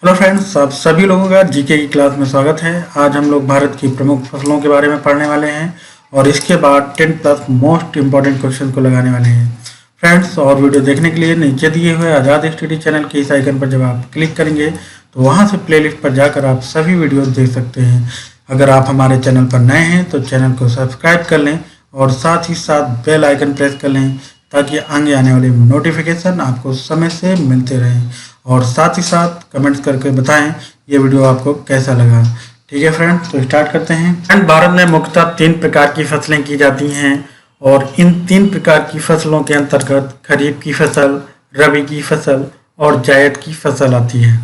Hello friends, आप सभी लोगों का जीके की क्लास में स्वागत है। आज हम लोग भारत की प्रमुख फसलों के बारे में पढ़ने वाले हैं और इसके बाद 10 प्लस मोस्ट इंपॉर्टेंट क्वेश्चन को लगाने वाले हैं फ्रेंड्स। और वीडियो देखने के लिए नीचे दिए हुए आज़ाद स्टडी चैनल के इस आइकन पर जब आप क्लिक करेंगे तो वहाँ से प्लेलिस्ट पर जाकर आप सभी वीडियो देख सकते हैं। अगर आप हमारे चैनल पर नए हैं तो चैनल को सब्सक्राइब कर लें और साथ ही साथ बेल आइकन प्रेस कर लें ताकि आगे आने वाले नोटिफिकेशन आपको समय से मिलते रहें। और साथ ही साथ कमेंट्स करके बताएं ये वीडियो आपको कैसा लगा। ठीक है फ्रेंड्स, तो स्टार्ट करते हैं। फ्रेंड, भारत में मुख्यतः 3 प्रकार की फसलें की जाती हैं और इन 3 प्रकार की फसलों के अंतर्गत खरीफ की फसल, रबी की फसल और जायद की फसल आती है।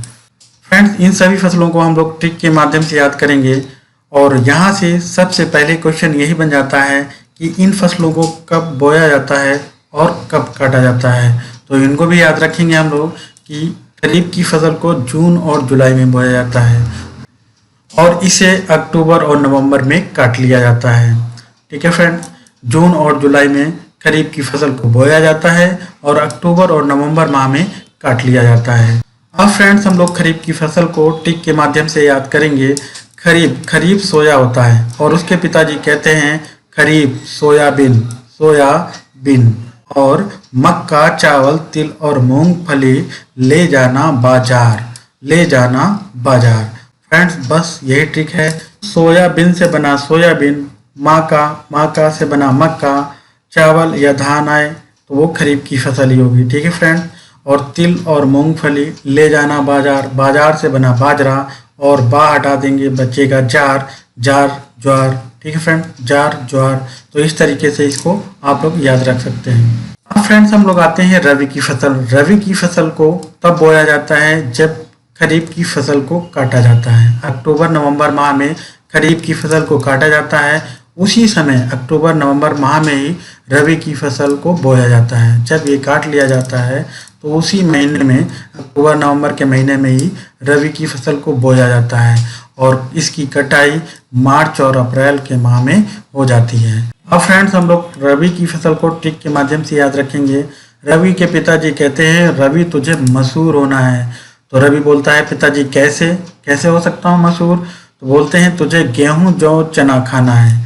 फ्रेंड्स, इन सभी फसलों को हम लोग ट्रिक के माध्यम से याद करेंगे और यहाँ से सबसे पहले क्वेश्चन यही बन जाता है कि इन फसलों को कब बोया जाता है और कब काटा जाता है। तो इनको भी याद रखेंगे हम लोग कि खरीफ की फसल को जून और जुलाई में बोया जाता है और इसे अक्टूबर और नवंबर में काट लिया जाता है। ठीक है फ्रेंड, जून और जुलाई में खरीफ की फसल को बोया जाता है और अक्टूबर और नवंबर माह में काट लिया जाता है। अब फ्रेंड्स, हम लोग खरीफ की फसल को टिक के माध्यम से याद करेंगे। खरीफ सोया होता है और उसके पिताजी कहते हैं खरीफ सोयाबीन और मक्का, चावल, तिल और मूंगफली ले जाना बाजार। फ्रेंड्स, बस यही ट्रिक है। सोयाबीन से बना सोयाबीन, माका से बना मक्का, चावल या धान आए तो वो खरीफ की फसल ही होगी। ठीक है फ्रेंड, और तिल और मूंगफली ले जाना बाजार से बना बाजरा और बा हटा देंगे, बचेगा ज्वार। ठीक है फ्रेंड, ज्वार। तो इस तरीके से इसको आप लोग याद रख सकते हैं। अब फ्रेंड्स, हम लोग आते हैं रबी की फसल। रबी की फसल को तब बोया जाता है जब खरीफ की फसल को काटा जाता है। अक्टूबर नवंबर माह में खरीफ की फसल को काटा जाता है, उसी समय अक्टूबर नवंबर माह में ही रबी की फसल को बोया जाता है। जब ये काट लिया जाता है तो उसी महीने में, अक्टूबर नवंबर के महीने में ही रबी की फसल को बोया जाता है और इसकी कटाई मार्च और अप्रैल के माह में हो जाती है। अब फ्रेंड्स, हम लोग रबी की फसल को टिक के माध्यम से याद रखेंगे। रवि के पिताजी कहते हैं रवि तुझे मशहूर होना है। तो रवि बोलता है पिताजी कैसे हो सकता हूँ मशहूर। तो बोलते हैं तुझे गेहूं जौ चना खाना है।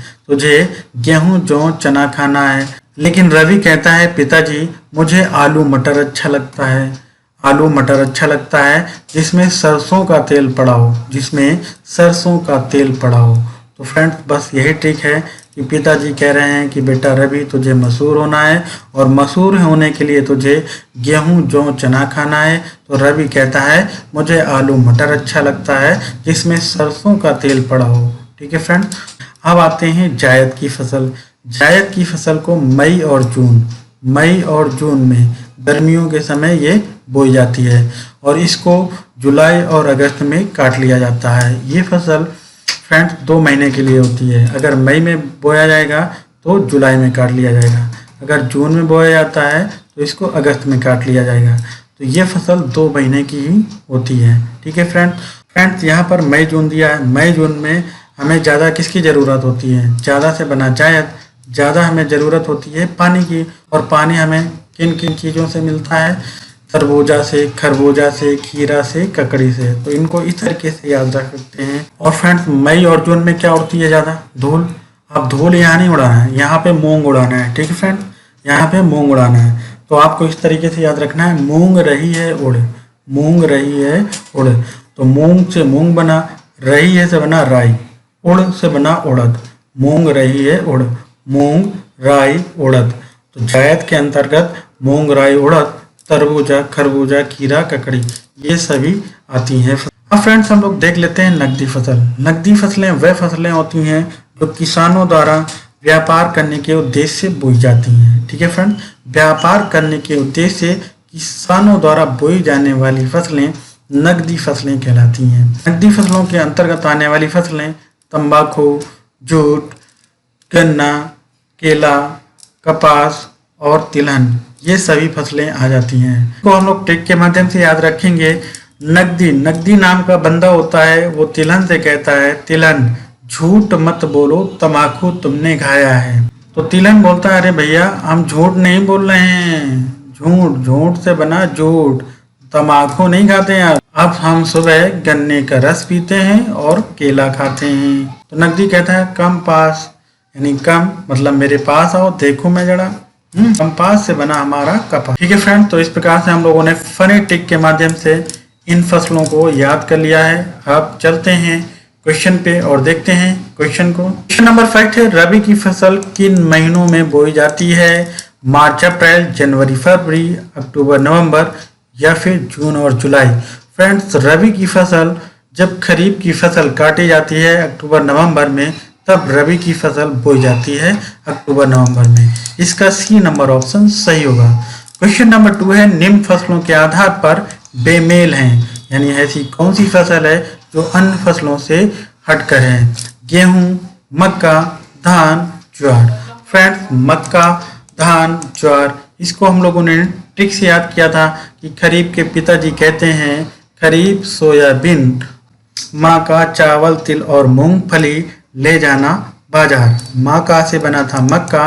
लेकिन रवि कहता है पिताजी मुझे आलू मटर अच्छा लगता है जिसमें सरसों का तेल पड़ा हो। तो फ्रेंड्स, बस यही ट्रिक है कि पिताजी कह रहे हैं कि बेटा रवि तुझे मशहूर होना है और मशहूर होने के लिए तुझे गेहूं जौ चना खाना है। तो रवि कहता है मुझे आलू मटर अच्छा लगता है जिसमें सरसों का तेल पड़ा हो। ठीक है फ्रेंड, अब आते हैं जायद की फसल। जायद की फसल को मई और जून में गर्मियों के समय ये बोई जाती है और इसको जुलाई और अगस्त में काट लिया जाता है। ये फसल फ्रेंड्स 2 महीने के लिए होती है। अगर मई में बोया जाएगा तो जुलाई में काट लिया जाएगा, अगर जून में बोया जाता है तो इसको अगस्त में काट लिया जाएगा। तो ये फसल 2 महीने की ही होती है। ठीक है फ्रेंड्स, यहाँ पर मई जून दिया है। मई जून में हमें ज़्यादा किसकी ज़रूरत होती है? ज़्यादा से बना जायद। ज़्यादा हमें ज़रूरत होती है पानी की, और पानी हमें किन किन चीज़ों से मिलता है? तरबूजा से, खरबूजा से, खीरा से, ककड़ी से। तो इनको इस तरीके से याद रख सकते हैं। और फ्रेंड्स, मई और जून में क्या उड़ती है ज़्यादा? धूल। अब धूल यहाँ नहीं उड़ाना है, यहाँ पे मूंग उड़ाना है। ठीक है फ्रेंड्स, यहाँ पे मूंग उड़ाना है। तो आपको इस तरीके से याद रखना है, मूंग रही है उड़। तो मूंग से मूंग बना, रही है से बना राई, उड़ से बना उड़द। मूंग रही है उड़, मूंग राई उड़द। तो जायद के अंतर्गत मूंग राई उड़द, तरबूजा, खरबूजा, खीरा, ककड़ी, ये सभी आती हैं। अब फ्रेंड्स, हम लोग देख लेते हैं नकदी फसल। नकदी फसलें वह फसलें होती हैं जो किसानों द्वारा व्यापार करने के उद्देश्य से बोई जाती हैं। ठीक है फ्रेंड, व्यापार करने के उद्देश्य से किसानों द्वारा बोई जाने वाली फसलें नकदी फसलें कहलाती हैं। नकदी फसलों के अंतर्गत आने वाली फसलें तंबाकू, जूट, गन्ना, केला, कपास और तिलहन, ये सभी फसलें आ जाती हैं। तो हम लोग ट्रिक के माध्यम से याद रखेंगे। नकदी नाम का बंदा होता है, वो तिलहन से कहता है तिलहन झूठ मत बोलो, तम्बाकू तुमने खाया है। तो तिलहन बोलता है अरे भैया हम झूठ नहीं बोल रहे हैं, झूठ से बना झूठ, तम्बाकू नहीं खाते हैं आप। अब हम सुबह गन्ने का रस पीते हैं और केला खाते हैं। तो नकदी कहता है कम पास, यानी कम मतलब मेरे पास आओ, देखो मैं जरा। कंपास से बना हमारा कपास। ठीक है फ्रेंड, तो इस प्रकार से हम लोगों ने फनेटिक के माध्यम से इन फसलों को याद कर लिया है। अब चलते हैं क्वेश्चन पे और देखते हैं क्वेश्चन को। क्वेश्चन नंबर 5 है, रबी की फसल किन महीनों में बोई जाती है? मार्च अप्रैल, जनवरी फरवरी, अक्टूबर नवंबर या फिर जून और जुलाई। फ्रेंड्स, रबी की फसल जब खरीफ की फसल काटी जाती है अक्टूबर नवंबर में, तब रबी की फसल बोई जाती है अक्टूबर नवंबर में। इसका सी नंबर ऑप्शन सही होगा। क्वेश्चन नंबर 2 है, निम्न फसलों के आधार पर बेमेल हैं, यानी ऐसी कौन सी फसल है जो अन्य फसलों से हटकर है? गेहूं, मक्का, धान, ज्वार। फ्रेंड्स, मक्का, धान, ज्वार, इसको हम लोगों ने ट्रिक से याद किया था कि खरीफ के पिताजी कहते हैं खरीफ सोयाबीन, माँ का चावल, तिल और मूंगफली ले जाना बाजार। माँ का से बना था मक्का,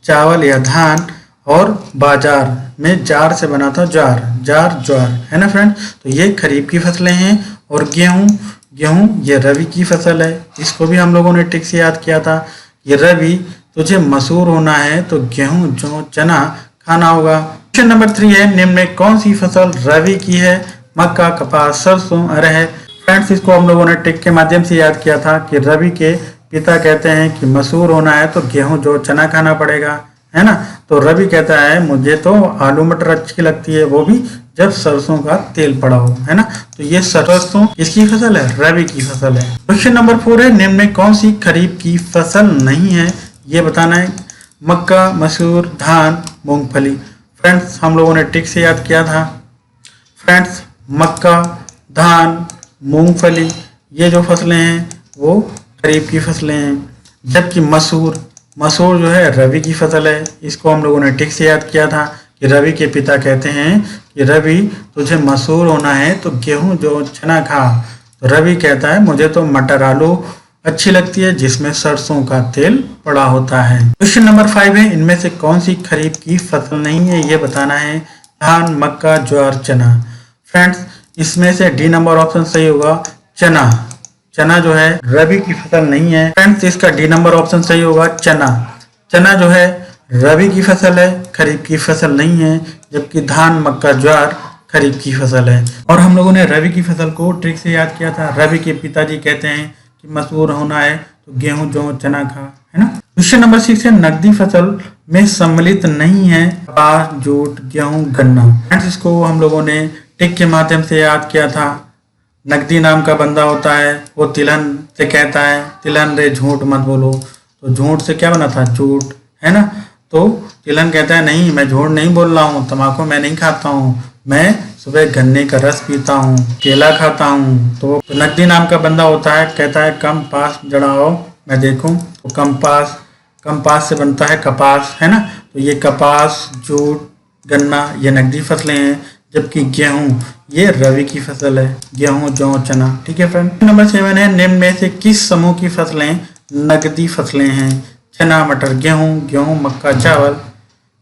चावल या धान, और बाजार में जार से बना था जार, जार ज्वार, है ना फ्रेंड। तो ये खरीफ की फसलें हैं। और गेहूं, गेहूं ये रबी की फसल है। इसको भी हम लोगों ने ट्रिक से याद किया था। ये रबी, तुझे मशहूर होना है तो गेहूं, जौ, चना खाना होगा। क्वेश्चन नंबर 3 है, निम्न में कौन सी फसल रबी की है? मक्का, कपास, सरसों, अरहर। फ्रेंड्स, इसको हम लोगों ने ट्रिक के माध्यम से याद किया था कि रबी के पिता कहते हैं कि मशहूर होना है तो गेहूं, जौ, चना खाना पड़ेगा, है ना। तो रबी कहता है मुझे तो आलू मटर अच्छी लगती है, वो भी जब सरसों का तेल पड़ा हो, है ना। तो ये सरसों किसकी फसल है? रबी की फसल है। क्वेश्चन नंबर 4 है, निम्न में कौन सी खरीफ की फसल नहीं है? ये बताना है। मक्का, मसूर, धान, मूंगफली। फ्रेंड्स, हम लोगों ने ट्रिक से याद किया था। फ्रेंड्स, मक्का, धान, मूंगफली ये जो फसलें हैं वो खरीफ की फसलें हैं, जबकि मसूर, मसूर जो है रबी की फसल है। इसको हम लोगों ने ठीक से याद किया था कि रबी के पिता कहते हैं कि रबी तुझे मशहूर होना है तो गेहूं, जौ, चना खा। तो रबी कहता है मुझे तो मटर, आलू अच्छी लगती है जिसमें सरसों का तेल पड़ा होता है। क्वेश्चन नंबर 5 है, इनमें से कौन सी खरीफ की फसल नहीं है? ये बताना है। धान, मक्का, ज्वार, चना। फ्रेंड्स, इसमें से डी नंबर ऑप्शन सही होगा, चना। चना जो है रबी की फसल नहीं है। फ्रेंड्स, इसका डी नंबर ऑप्शन सही होगा, चना। चना जो है रबी की फसल है, खरीफ की फसल नहीं है, जबकि धान, मक्का, ज्वार खरीफ की फसल है। और हम लोगों ने रबी की फसल को ट्रिक से याद किया था। रबी के पिताजी कहते हैं कि मशहूर होना है तो गेहूं, जौ, चना खा, है ना। क्वेश्चन नंबर 6 है, नकदी फसल में सम्मिलित नहीं है कपास, जूट, गेहूं, गन्ना। फ्रेंड्स, इसको हम लोगों ने ट्रिक के माध्यम से याद किया था। नकदी नाम का बंदा होता है, वो तिलहन से कहता है तिलहन रे झूठ मत बोलो। तो झूठ से क्या बना था? झूठ, है ना। तो तिलहन कहता है नहीं, मैं झूठ नहीं बोल रहा हूँ, तम्बाकू मैं नहीं खाता हूँ, मैं सुबह गन्ने का रस पीता हूँ, केला खाता हूँ। तो नकदी नाम का बंदा होता है, कहता है कम पास जड़ाओ मैं देखूँ। तो कम्पास से बनता है कपास, है ना। तो ये कपास, जूट, गन्ना ये नकदी फसलें हैं, जबकि गेहूं ये रबी की फसल है, गेहूं, जौ, चना। ठीक है फ्रेंड। नंबर 7 है, निम्न में से किस समूह की फसलें नकदी फसलें हैं? चना, मटर, गेहूं, गेहूं, मक्का, चावल,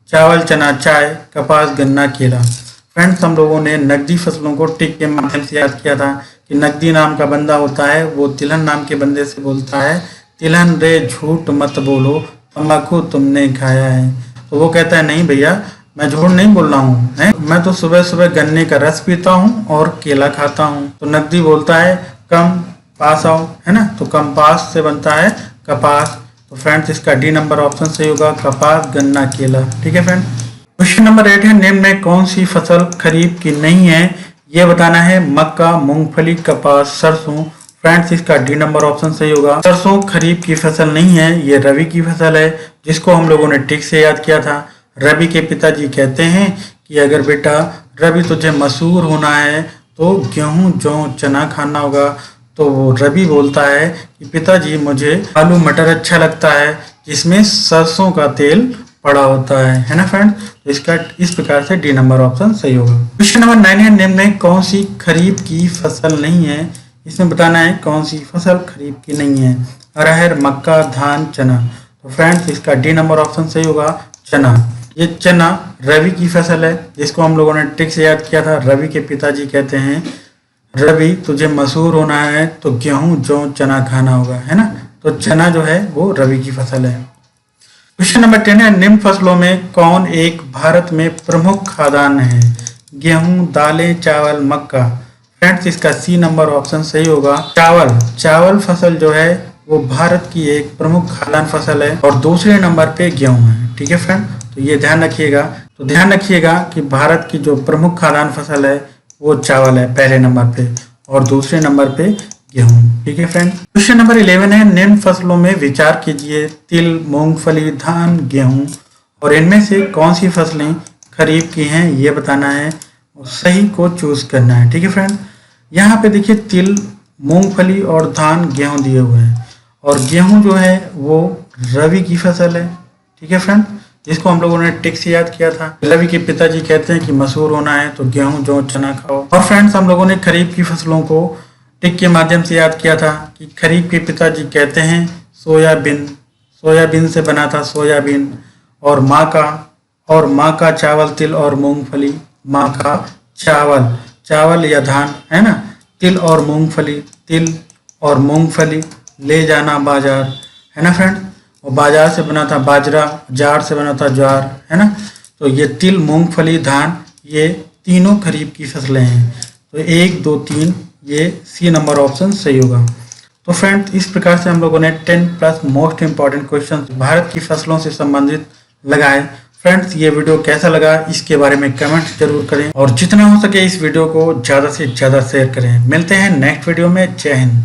चावल, चना, चाय, कपास, गन्ना, केला। फ्रेंड्स, हम लोगों ने नकदी फसलों को टिक के माध्यम से याद किया था कि नकदी नाम का बंदा होता है, वो तिलहन नाम के बंदे से बोलता है तिलहन रे झूठ मत बोलो, तम्बाकू तुमने खाया है। तो वो कहता है नहीं भैया, मैं झूठ नहीं बोल रहा हूँ, मैं तो सुबह सुबह गन्ने का रस पीता हूँ और केला खाता हूँ। तो नकदी बोलता है कम पास आओ, है ना। तो कम पास से बनता है कपास। तो फ्रेंड्स, इसका डी नंबर ऑप्शन सही होगा, कपास, गन्ना, केला। ठीक है फ्रेंड। क्वेश्चन नंबर 8 है, निम्न में कौन सी फसल खरीफ की नहीं है? ये बताना है। मक्का, मूंगफली, कपास, सरसों। फ्रेंड्स, इसका डी नंबर ऑप्शन सही होगा, सरसों खरीफ की फसल नहीं है, ये रबी की फसल है, जिसको हम लोगों ने ठीक से याद किया था। रबी के पिताजी कहते हैं कि अगर बेटा रबी तुझे मशहूर होना है तो गेहूं, जौ, चना खाना होगा। तो वो रबी बोलता है कि पिताजी मुझे आलू मटर अच्छा लगता है जिसमें सरसों का तेल पड़ा होता है ना फ्रेंड। तो इसका इस प्रकार से डी नंबर ऑप्शन सही होगा। क्वेश्चन नंबर 9 है, निम्न में कौन सी खरीफ की फसल नहीं है? इसमें बताना है कौन सी फसल खरीफ की नहीं है। अरहर, मक्का, धान, चना। तो फ्रेंड्स, इसका डी नंबर ऑप्शन सही होगा, चना। ये चना रबी की फसल है, जिसको हम लोगों ने ट्रिक से याद किया था। रबी के पिताजी कहते हैं रवि तुझे मशहूर होना है तो गेहूं जौ चना खाना होगा, है ना। तो चना जो है वो रवि की फसल है। क्वेश्चन नंबर 10 है, निम्न फसलों में कौन एक भारत में प्रमुख खाद्यान्न है? गेहूं, दालें, चावल, मक्का। फ्रेंड्स इसका सी नंबर ऑप्शन सही होगा। चावल, चावल फसल जो है वो भारत की एक प्रमुख खाद्यान्न फसल है और दूसरे नंबर पे गेहूं है। ठीक है फ्रेंड, तो ये ध्यान रखिएगा। तो ध्यान रखिएगा कि भारत की जो प्रमुख खाद्यान्न फसल है वो चावल है पहले नंबर पे और दूसरे नंबर पे गेहूं। ठीक है फ्रेंड। क्वेश्चन नंबर 11 है, निम्न फसलों में विचार कीजिए। तिल, मूंगफली, धान, गेहूं और इनमें से कौन सी फसलें खरीफ की हैं ये बताना है और सही को चूज करना है। ठीक है फ्रेंड, यहाँ पे देखिए तिल, मूंगफली और धान, गेहूं दिए हुए हैं और गेहूं जो है वो रवि की फसल है। ठीक है फ्रेंड, जिसको हम लोगों ने टिक से याद किया था। रवि के पिताजी कहते हैं कि मशहूर होना है तो गेहूं जौ चना खाओ। और फ्रेंड्स हम लोगों ने खरीफ की फसलों को टिक के माध्यम से याद किया था कि खरीफ के पिताजी कहते हैं सोयाबीन, सोयाबीन से बना था सोयाबीन। और माँ का चावल, तिल और मूंगफली। माँ का चावल, चावल या धान, है ना। तिल और मूंगफली, तिल और मूंगफली ले जाना बाजार, है ना फ्रेंड। और बाजार से बना था बाजरा, जार से बना था ज्वार, है ना। तो ये तिल, मूंगफली, धान ये तीनों खरीफ की फसलें हैं। तो 1, 2, 3 ये सी नंबर ऑप्शन सही होगा। तो फ्रेंड्स इस प्रकार से हम लोगों ने 10 plus most important question Bharat की फसलों से संबंधित लगाए। फ्रेंड्स ये वीडियो कैसा लगा इसके बारे में कमेंट जरूर करें और जितना हो सके इस वीडियो को ज़्यादा से ज़्यादा शेयर करें। मिलते हैं नेक्स्ट वीडियो में। जय हिंद।